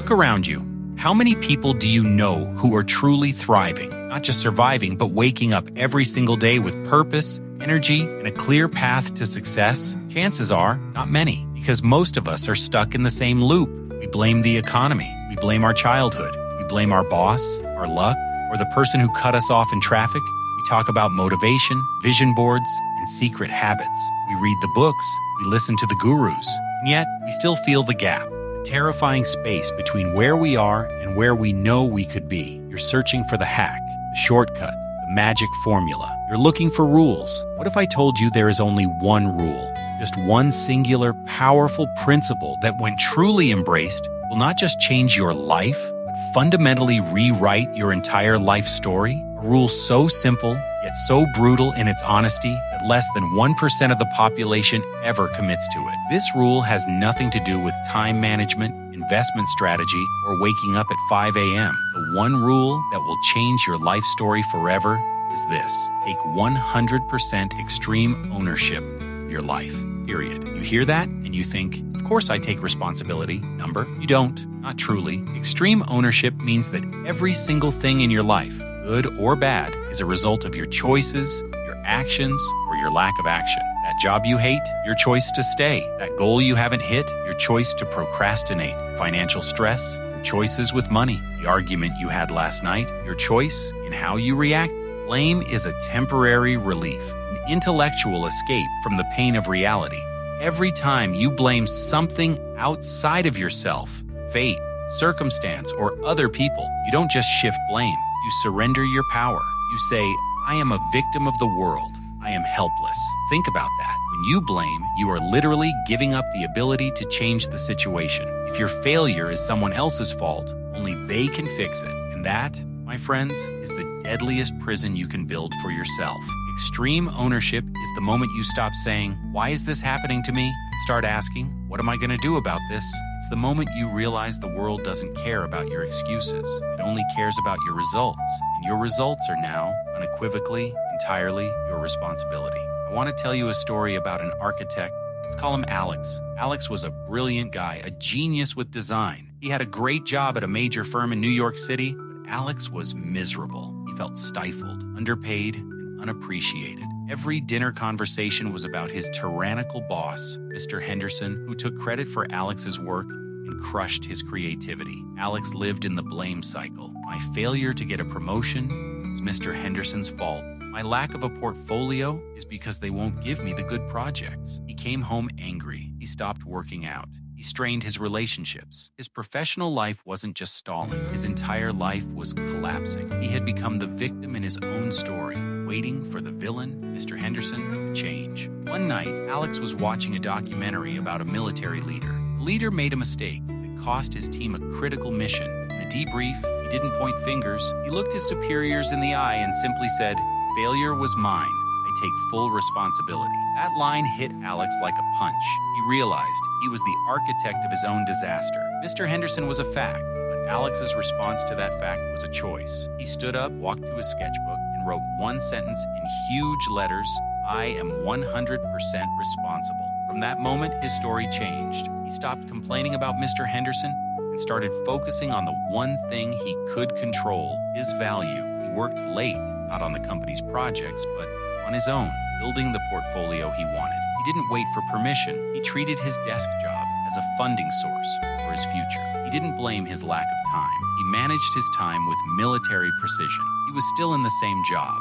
Look around you. How many people do you know who are truly thriving? Not just surviving, but waking up every single day with purpose, energy, and a clear path to success? Chances are, not many, because most of us are stuck in the same loop. We blame the economy. We blame our childhood. We blame our boss, our luck, or the person who cut us off in traffic. We talk about motivation, vision boards, and secret habits. We read the books. We listen to the gurus. And yet, we still feel the gap. A terrifying space between where we are and where we know we could be. You're searching for the hack, the shortcut, the magic formula. You're looking for rules. What if I told you there is only one rule? Just one singular, powerful principle that, when truly embraced, will not just change your life, but fundamentally rewrite your entire life story? A rule so simple, yet so brutal in its honesty, that less than 1% of the population ever commits to it. This rule has nothing to do with time management, investment strategy, or waking up at 5 a.m. The one rule that will change your life story forever is this: take 100% extreme ownership of your life, period. You hear that and you think, of course I take responsibility. Number, you don't. Not truly. Extreme ownership means that every single thing in your life, good or bad, is a result of your choices, your actions, or your lack of action. That job you hate, your choice to stay. That goal you haven't hit, your choice to procrastinate. Financial stress, your choices with money. The argument you had last night, your choice in how you react. Blame is a temporary relief, an intellectual escape from the pain of reality. Every time you blame something outside of yourself, fate, circumstance, or other people, you don't just shift blame. You surrender your power. You say, I am a victim of the world. I am helpless. Think about that. When you blame, you are literally giving up the ability to change the situation. If your failure is someone else's fault, only they can fix it. And that, my friends, is the deadliest prison you can build for yourself. Extreme ownership is the moment you stop saying, why is this happening to me? And start asking, what am I going to do about this? It's the moment you realize the world doesn't care about your excuses. It only cares about your results. And your results are now, unequivocally, entirely your responsibility. I want to tell you a story about an architect. Let's call him Alex. Alex was a brilliant guy, a genius with design. He had a great job at a major firm in New York City, but Alex was miserable. He felt stifled, underpaid, and unappreciated. Every dinner conversation was about his tyrannical boss, Mr. Henderson, who took credit for Alex's work and crushed his creativity. Alex lived in the blame cycle. My failure to get a promotion is Mr. Henderson's fault. My lack of a portfolio is because they won't give me the good projects. He came home angry. He stopped working out. He strained his relationships. His professional life wasn't just stalling. His entire life was collapsing. He had become the victim in his own story, waiting for the villain, Mr. Henderson, to change. One night, Alex was watching a documentary about a military leader. The leader made a mistake that cost his team a critical mission. In the debrief, he didn't point fingers. He looked his superiors in the eye and simply said, "Failure was mine. I take full responsibility." That line hit Alex like a punch. He realized he was the architect of his own disaster. Mr. Henderson was a fact, but Alex's response to that fact was a choice. He stood up, walked to his sketchbook, and wrote one sentence in huge letters: I am 100% responsible. From that moment, his story changed. He stopped complaining about Mr. Henderson and started focusing on the one thing he could control, his value. He worked late, not on the company's projects, but on his own, building the portfolio he wanted. He didn't wait for permission. He treated his desk job as a funding source for his future. He didn't blame his lack of time. He managed his time with military precision. He was still in the same job,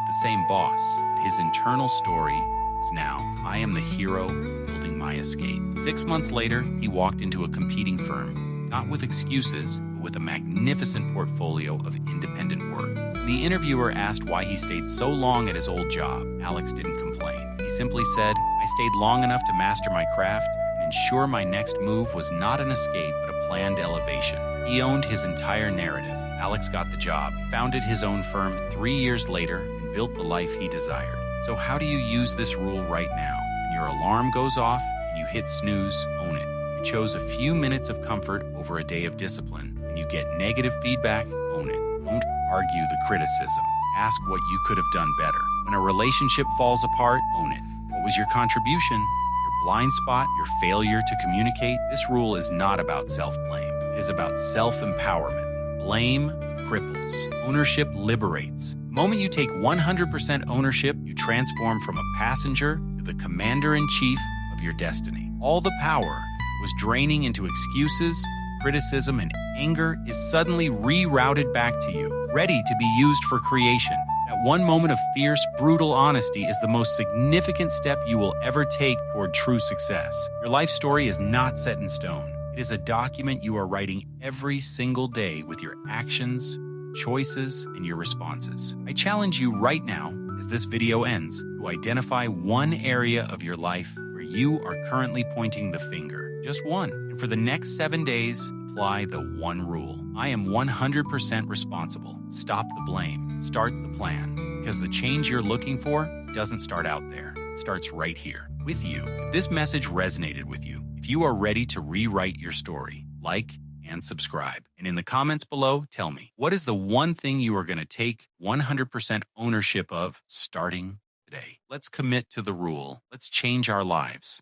the same boss, but his internal story was now, I am the hero building my escape. 6 months later, he walked into a competing firm, not with excuses, but with a magnificent portfolio of independent work. The interviewer asked why he stayed so long at his old job. Alex didn't complain. He simply said, I stayed long enough to master my craft and ensure my next move was not an escape but a planned elevation. He owned his entire narrative. Alex got the job, founded his own firm 3 years later, and built the life he desired. So how do you use this rule right now? When your alarm goes off and you hit snooze, own it. You chose a few minutes of comfort over a day of discipline. When you get negative feedback, own it. Don't argue the criticism. Ask what you could have done better. When a relationship falls apart, own it. What was your contribution? Your blind spot? Your failure to communicate? This rule is not about self-blame. It is about self-empowerment. Blame cripples. Ownership liberates. The moment you take 100% ownership, you transform from a passenger to the commander-in-chief of your destiny. All the power that was draining into excuses, criticism, and anger is suddenly rerouted back to you, ready to be used for creation. That one moment of fierce, brutal honesty is the most significant step you will ever take toward true success. Your life story is not set in stone. It is a document you are writing every single day with your actions, choices, and your responses. I challenge you right now, as this video ends, to identify one area of your life where you are currently pointing the finger. Just one. And for the next 7 days, apply the one rule. I am 100% responsible. Stop the blame. Start the plan. Because the change you're looking for doesn't start out there. It starts right here, with you. If this message resonated with you, if you are ready to rewrite your story, like and subscribe. And in the comments below, tell me, what is the one thing you are going to take 100% ownership of starting today? Let's commit to the rule. Let's change our lives.